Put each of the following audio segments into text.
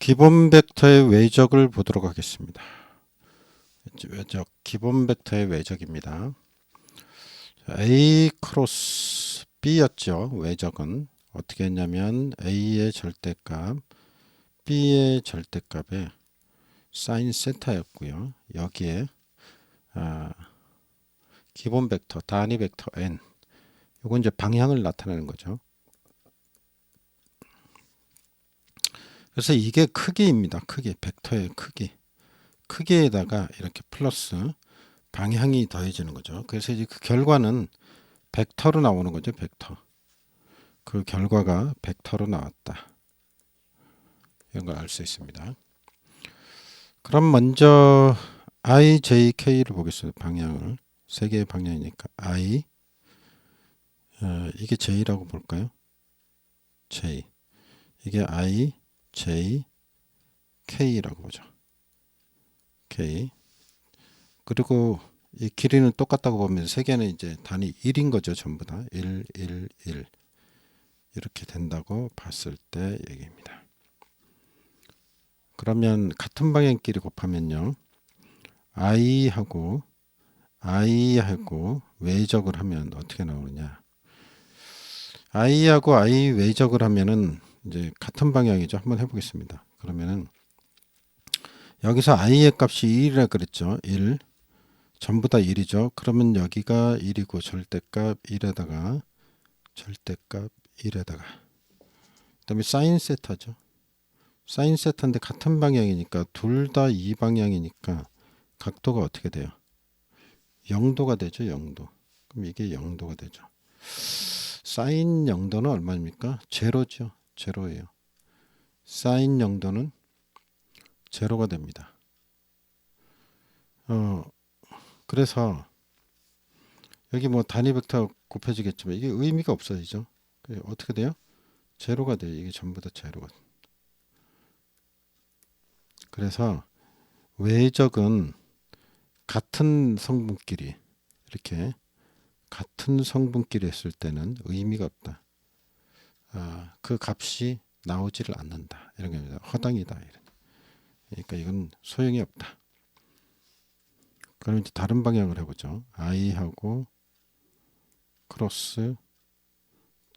기본 벡터의 외적을 보도록 하겠습니다. 외적, 기본 벡터의 외적입니다. A 크로스 B였죠. 외적은 어떻게 했냐면 A의 절대값, B의 절대값에 사인 세타였고요. 여기에 기본 벡터, 단위 벡터 n, 이건 이제 방향을 나타내는 거죠. 그래서 이게 크기입니다. 크기, 벡터의 크기. 크기에다가 이렇게 플러스 방향이 더해지는 거죠. 그래서 이제 그 결과는 벡터로 나오는 거죠. 벡터. 그 결과가 벡터로 나왔다. 이런 걸 알 수 있습니다. 그럼 먼저 I, J, K를 보겠습니다. 방향을. 세 개의 방향이니까 I, 이게 J라고 볼까요? J. 이게 I, J, K라고 보죠. K. 그리고 이 길이는 똑같다고 보면 세 개는 이제 단위 1인 거죠. 전부 다. 1, 1, 1. 이렇게 된다고 봤을 때 얘기입니다. 그러면 같은 방향끼리 곱하면요. I하고 외적을 하면 어떻게 나오느냐. I하고 I 외적을 하면은 이제 같은 방향이죠. 한번 해보겠습니다. 그러면은 여기서 I의 값이 1이라 그랬죠. 1. 전부 다 1이죠. 그러면 여기가 1이고 절대값 1에다가 그다음에 사인 세타죠. 사인 세타인데 같은 방향이니까 둘 다 이 방향이니까 각도가 어떻게 돼요? 0도가 되죠. 0도. 그럼 이게 0도가 되죠. 사인 0도는 얼마입니까? 제로죠. 제로예요. 사인 0도는 제로가 됩니다. 그래서 여기 뭐 단위 벡터 곱해지겠지만 이게 의미가 없어지죠. 어떻게 돼요? 제로가 돼요. 이게 전부 다 제로가. 그래서 외적은 같은 성분끼리 이렇게 같은 성분끼리 했을 때는 의미가 없다. 그 값이 나오지를 않는다. 이런 겁니다. 허당이다. 그러니까 이건 소용이 없다. 그럼 이제 다른 방향을 해보죠. I하고 크로스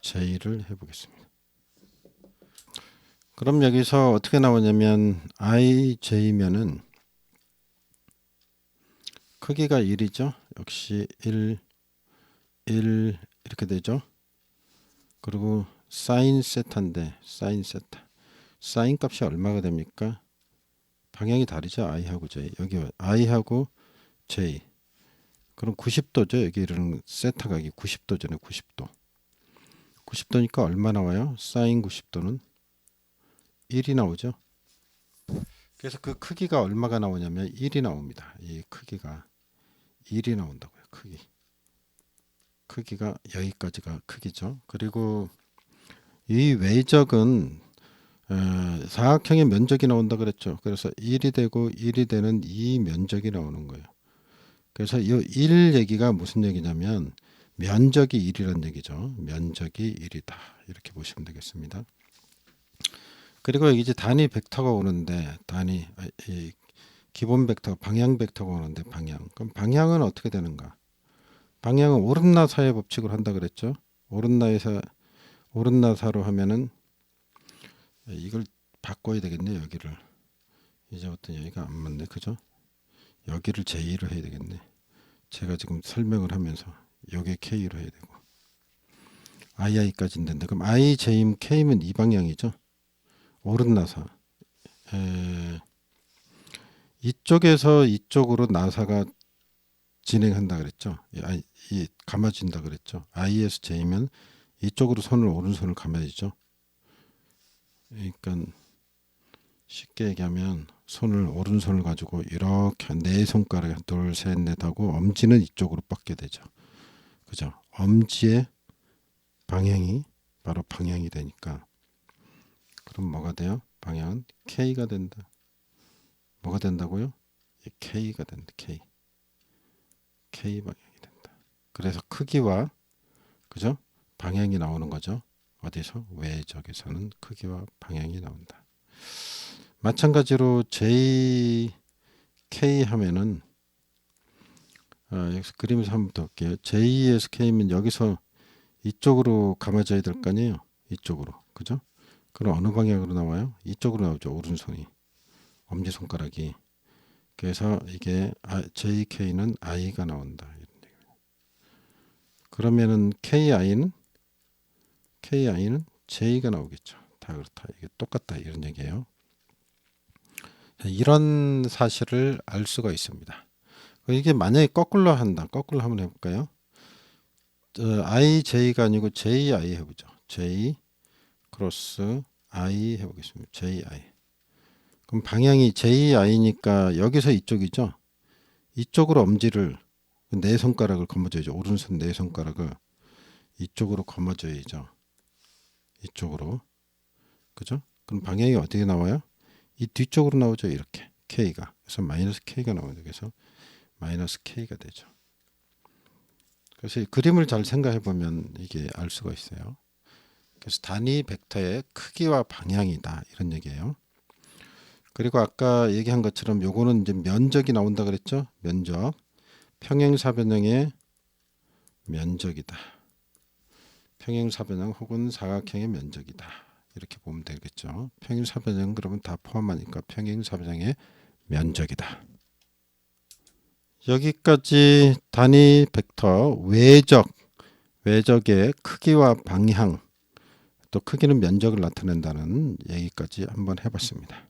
J를 해보겠습니다. 그럼 여기서 어떻게 나오냐면 I, J면은 크기가 1이죠. 역시 1, 1 이렇게 되죠. 그리고 사인 세타인데 사인 세타. 사인 값이 얼마가 됩니까? 방향이 다르죠. I하고 J. 여기 I하고 J. 그럼 90도죠. 여기는 세타 각이 90도잖아요. 90도. 90도니까 얼마 나와요? 사인 90도는 1이 나오죠. 그래서 그 크기가 얼마가 나오냐면 1이 나옵니다. 이 크기가 1이 나온다고요. 크기가 여기까지가 크기죠. 그리고 이 외적은 사각형의 면적이 나온다 그랬죠. 그래서 1이 되고 1이 되는 이 면적이 나오는 거예요. 그래서 이 1 얘기가 무슨 얘기냐면 면적이 1이라는 얘기죠. 면적이 1이다. 이렇게 보시면 되겠습니다. 그리고 이제 단위 벡터가 오는데 이 기본 벡터 방향 벡터가 오는데 방향. 그럼 방향은 어떻게 되는가? 방향은 오름나사의 법칙을 한다 그랬죠. 오름나사로 하면은 이걸 바꿔야 되겠네. 여기를 이제부터 여기가 안 맞네. 그죠? 여기를 J로 해야 되겠네. 제가 지금 설명을 하면서 여기 K로 해야 되고 II까지 있는데 그럼 I, J면 K면 이 방향이죠. 오른나사. 이쪽에서 이쪽으로 나사가 진행한다 그랬죠. 이 감아진다 그랬죠. I에서 J면 이쪽으로 오른손을 감아야죠. 그러니까 쉽게 얘기하면 오른손을 가지고 이렇게 네 손가락에 둘, 셋, 넷 하고 엄지는 이쪽으로 뻗게 되죠. 그죠? 엄지의 방향이 바로 방향이 되니까 그럼 뭐가 돼요? 방향은 K가 된다. 뭐가 된다고요? K가 된다. K 방향이 된다. 그래서 크기와 그죠? 방향이 나오는 거죠. 어디서? 외적에서는 크기와 방향이 나온다. 마찬가지로 JK 하면은 여기서 그림에서 한번 더 볼게요. J에서 K면 여기서 이쪽으로 감아져야 될 거 아니에요. 이쪽으로. 그죠? 그럼 어느 방향으로 나와요? 이쪽으로 나오죠. 오른손이. 엄지손가락이. 그래서 이게 JK는 I가 나온다. 그러면은 KI는 J가 나오겠죠. 다 그렇다. 이게 똑같다. 이런 얘기예요. 이런 사실을 알 수가 있습니다. 이게 만약에 거꾸로 한다. 거꾸로 한번 해볼까요? IJ가 아니고 JI 해보죠. J 크로스 I 해보겠습니다. JI. 그럼 방향이 JI니까 여기서 이쪽이죠. 이쪽으로 엄지를 네 손가락을 거머줘야죠. 오른손 네 손가락을 이쪽으로 거머줘야죠. 이쪽으로. 그죠? 그럼 방향이 어떻게 나와요? 이 뒤쪽으로 나오죠. 이렇게 K가. 그래서 마이너스 K가 나오죠. 그래서 마이너스 K가 되죠. 그래서 이 그림을 잘 생각해 보면 이게 알 수가 있어요. 그래서 단위 벡터의 크기와 방향이다. 이런 얘기예요. 그리고 아까 얘기한 것처럼 요거는 이제 면적이 나온다 그랬죠. 면적. 평행사변형의 면적이다. 평행사변형 혹은 사각형의 면적이다. 이렇게 보면 되겠죠. 평행사변형 그러면 다 포함하니까 평행사변형의 면적이다. 여기까지 단위 벡터 외적의 크기와 방향 또 크기는 면적을 나타낸다는 얘기까지 한번 해봤습니다.